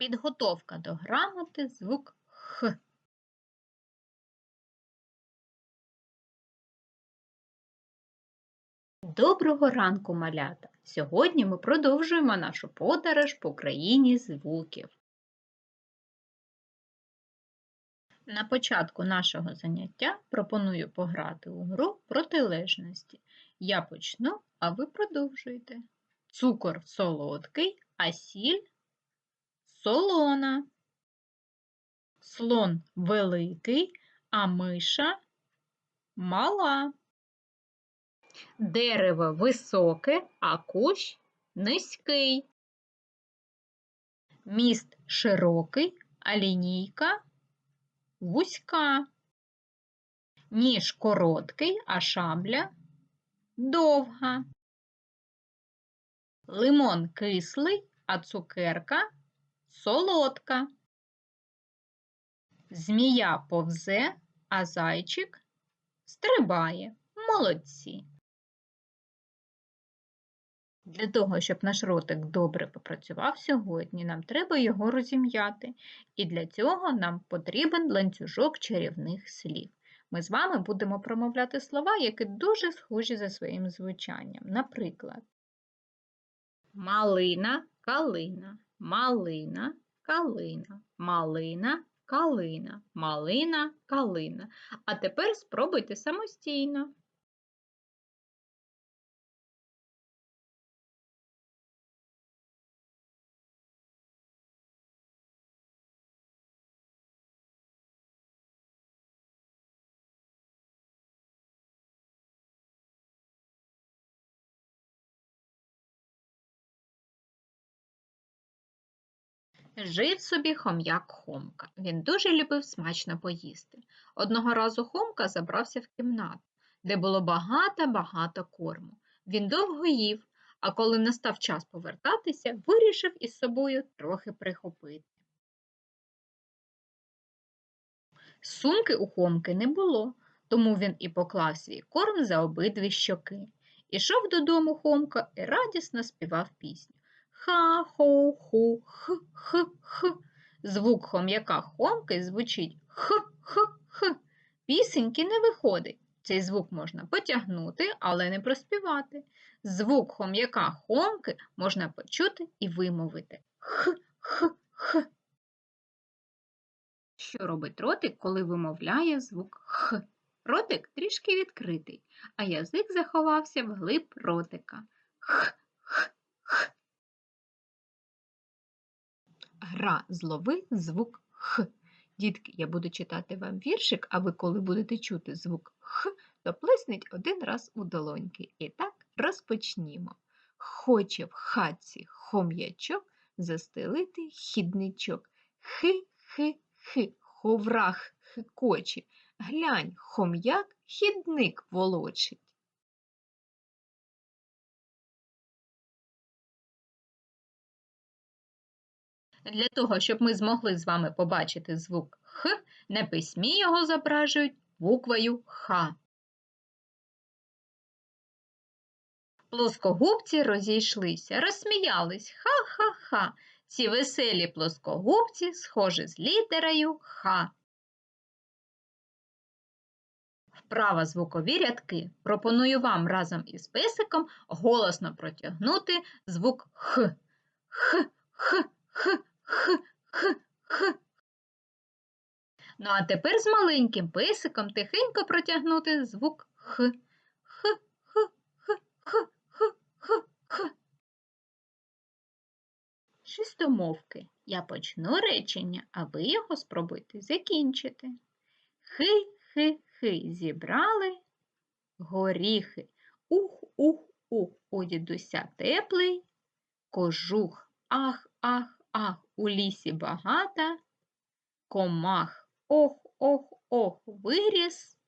Підготовка до грамоти, звук Х. Доброго ранку, малята! Сьогодні ми продовжуємо нашу подорож по країні звуків. На початку нашого заняття пропоную пограти у гру протилежності. Я почну, а ви продовжуєте. Цукор солодкий, а сіль солона. Слон великий, а миша мала. Дерево високе, а кущ низький. Міст широкий, а лінійка вузька. Ніж короткий, а шабля довга. Лимон кислий, а цукерка солодка. Змія повзе, а зайчик стрибає. Молодці! Для того, щоб наш ротик добре попрацював сьогодні, нам треба його розім'яти. І для цього нам потрібен ланцюжок чарівних слів. Ми з вами будемо промовляти слова, які дуже схожі за своїм звучанням. Наприклад, малина, калина, малина, калина, малина, калина, малина, калина. А тепер спробуйте самостійно. Жив собі хом'як Хомка. Він дуже любив смачно поїсти. Одного разу Хомка забрався в кімнату, де було багато корму. Він довго їв, а коли настав час повертатися, вирішив із собою трохи прихопити. Сумки у Хомки не було, тому він і поклав свій корм за обидві щоки. Ішов додому Хомка і радісно співав пісню. Ха-хо-ху, х-х-х. Звук хом'яка Хомки звучить х-х-х. Пісеньки не виходить. Цей звук можна потягнути, але не проспівати. Звук хом'яка Хомки можна почути і вимовити. Х-х-х. Що робить ротик, коли вимовляє звук Х? Ротик трішки відкритий, а язик заховався вглиб ротика. Х-х-х. Гра «Злови звук Х». Дітки, я буду читати вам віршик, а ви, коли будете чути звук Х, то плесніть один раз у долоньки. І так, розпочнімо. Хоче в хатці хом'ячок застелити хідничок. Хи-хи-хи, ховрах хикоче. Глянь, хом'як хідник волочить. Для того, щоб ми змогли з вами побачити звук Х, на письмі його зображують буквою Х. Плоскогубці розійшлися, розсміялись. Ха-ха-ха. Ці веселі плоскогубці схожі з літерою Х. Вправа звукові рядки. Пропоную вам разом із песиком голосно протягнути звук Х. Х, Х, Х, Х, Х, Х. Ну а тепер з маленьким песиком тихенько протягнути звук Х. Х, Х, Х, Х, Х, Х, Х. Шестомовки. Я почну речення, а ви його спробуйте закінчити. Хи-хи-хи зібрали горіхи. Ух-ух-ух, у дідуся теплий кожух. Ах-ах-ах, у лісі багато комах. Ох-ох-ох, виріс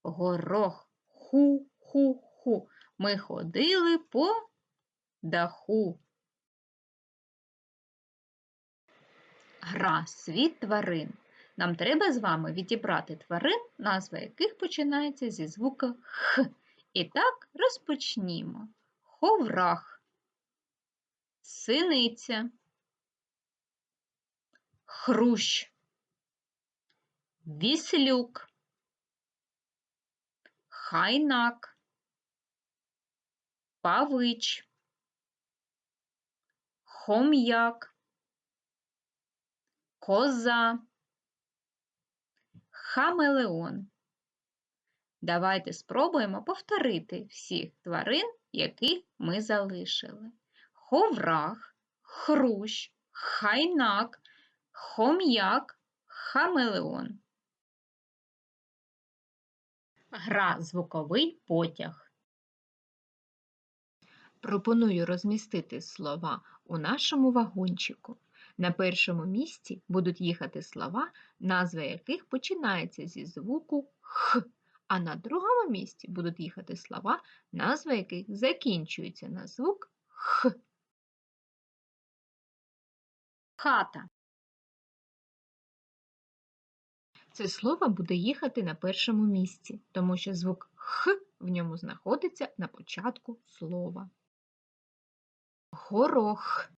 горох. Ху-ху-ху, ми ходили по даху. Гра «Світ тварин». Нам треба з вами відібрати тварин, назва яких починається зі звука Х. І так розпочнімо. Ховрах, синиця, хрущ, віслюк, хайнак, павич, хом'як, коза, хамелеон. Давайте спробуємо повторити всіх тварин, яких ми залишили. Ховрах, хрущ, хайнак, хом'як, хамелеон. Гра «Звуковий потяг». Пропоную розмістити слова у нашому вагончику. На першому місці будуть їхати слова, назва яких починається зі звуку «х», а на другому місці будуть їхати слова, назва яких закінчуються на звук «х». Хата. Це слово буде їхати на першому місці, тому що звук «х» в ньому знаходиться на початку слова. Горох.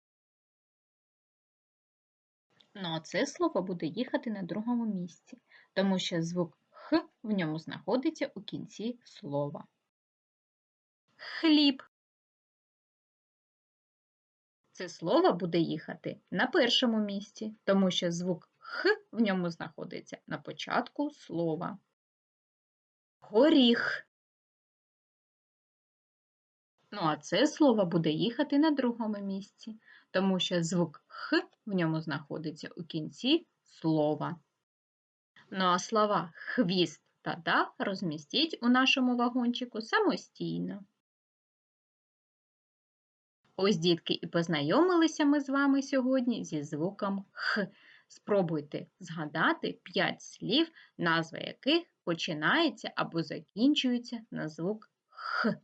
Ну, а це слово буде їхати на другому місці, тому що звук «х» в ньому знаходиться у кінці слова. Хліб. Це слово буде їхати на першому місці, тому що звук «х» в ньому знаходиться на початку слова. Горіх. Ну, а це слово буде їхати на другому місці, тому що звук «х» в ньому знаходиться у кінці слова. Ну, а слова «хвіст» та «дах» розмістіть у нашому вагончику самостійно. Ось, дітки, і познайомилися ми з вами сьогодні зі звуком «х». Спробуйте згадати 5 слів, назва яких починається або закінчується на звук «х».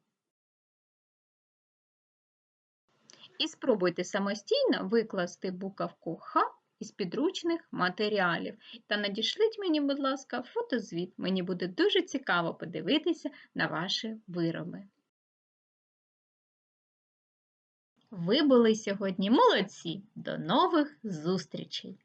І спробуйте самостійно викласти буковку «х» із підручних матеріалів. Та надішліть мені, будь ласка, фотозвіт. Мені буде дуже цікаво подивитися на ваші вироби. Ви були сьогодні молодці! До нових зустрічей!